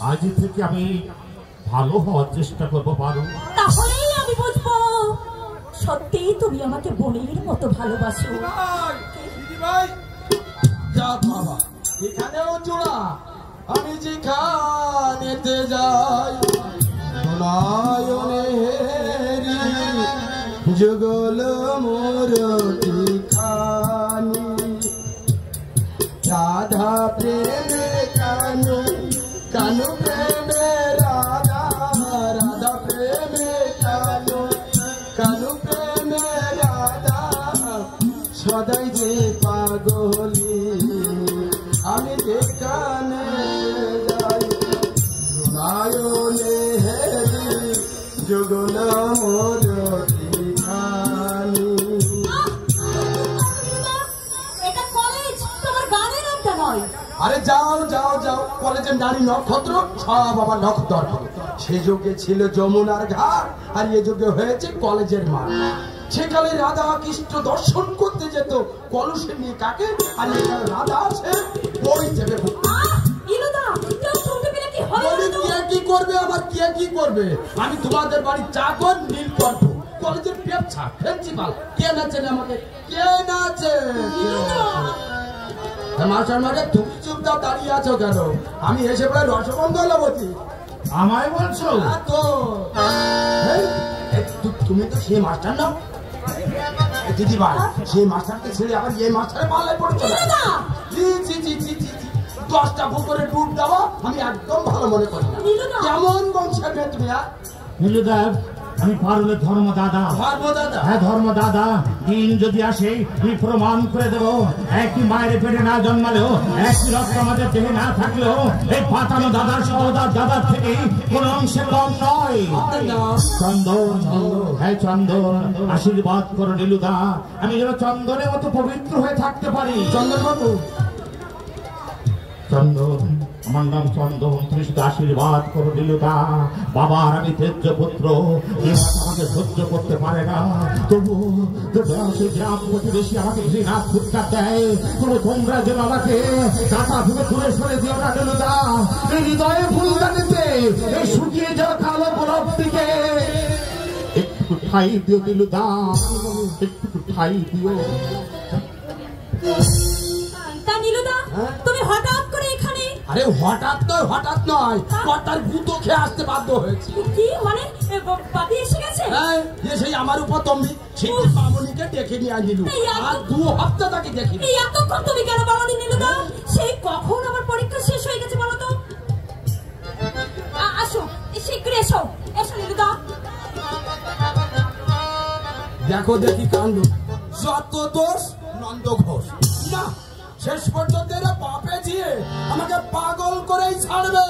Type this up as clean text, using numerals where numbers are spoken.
আজ থেকে আমি ভালো হওয়ার চেষ্টা করবো পারো। তাহলেই আমি বুঝবো সত্যি তুমি আমাকে বোনের মতো ভালোবাসো। বাবা এখানেও জোড়া, আমি যেখানেতে যাই যুগল মোর ঠিকানি, রাধা প্রেমে কানু কানু প্রেমে রাধা, রাধা প্রেমে কানু কানু প্রেমে রাধা, সদাই যে পাগলি আমি যেখানে যাই নয়নে হেরি যুগল মোর ঠিকানি। এটা কলেজ, তোমার গানের নামটা নয়। আরে যাও যাও যাও, কলেজের নারী নক্ষত্র সব আবার নক্ষত্র। সে যুগে ছিল যমুনার ঘাট, আর এ যুগে হয়েছে কলেজের মাঠ। সেকালে রাধা কৃষ্ণ দর্শন করতে যেত কলসে নিয়ে কাকে, আর এখানে রাধা আছে বই চেপে। কি করবে আমার, কে কি করবে? আমি তোমাদের বাড়ির চাকর নীলকণ্ঠ, কলেজের পেপছা প্রিন্সিপাল। কে নাচে আমাকে, কে নাচে? মাস্টার মাকে তুমি চুপচাপ দাঁড়িয়ে আছো কেন? আমি এসে প্রায় রসগন্ধলবতী। আমায় বলছো তো তুমি তো সেই মাস্টার নাও দিদি ভাই, সেই মাস্টারকে ছেড়ে আবার এই মাস্টারে পাল্লায় পড়ছো না? 10টা পুকুরে ডুব দেওয়া আমি একদম ভালো মনে করি না। কেমন বংশের মেয়ে তুমি? নীলুদেব, আমি পারলে ধর্মদাদা। ধর্মদাদা? হ্যাঁ ধর্মদাদা। দিন যদি আসে আমি প্রমাণ করে দেবো, একই মায়ের পেটে না জন্মালেও, একই রক্ত আমাদের দেহে না থাকলেও, এই পাতানো দাদার সহদার দাদার থেকে কোন অংশে কম নয়। চন্দন, হ্যাঁ চন্দন, আশীর্বাদ করো নীলুদা, আমি যেন চন্দনের মতো পবিত্র হয়ে থাকতে পারি। চন্দন বাবু, চন্দন, আমার নাম চন্দন, তুমি শুধু আশীর্বাদ করো নীলুদা। বাবার আমি তেজ্য পুত্র, আমাকে সহ্য করতে পারে না, তবু গ্রাম প্রতিবেশী আমাকে ঘৃণা ফুটকার দেয়, তবু তোমরা যেন আমাকে কাটা থেকে দূরে সরে দিও না নীলুদা। এই হৃদয়ে ফুলদানিতে এই শুকিয়ে যাওয়া কালো বরফ দিকে একটু ঠাই দিও নীলুদা, একটু ঠাই দিও। তুমি হঠাৎ করে এখানে? আরে হঠাৎ নয়, হঠাৎ নয়, কটার গুঁতো খেয়ে আসতে বাধ্য হয়েছি। কি মানে পাতি এসে গেছে? সেই আমার উপর তুমি সেই মামনিকে ডেকে নিয়ে আনিলু, আর 2 হপ্তাহ তাকে দেখি। এতক্ষণ তুমি কেন বলনি নীলুদা? সেই কখন আমার পরীক্ষা শেষ হয়ে গেছে বলো তো? আসো শীঘ্র এসো, এসো নীলুদা। দেখো দেখি কাণ্ড, যত দোষ নন্দ ঘোষ। না, শেষ পর্যন্ত এরা বাপে দিয়ে আমাকে পাগল করেই ছাড়বে।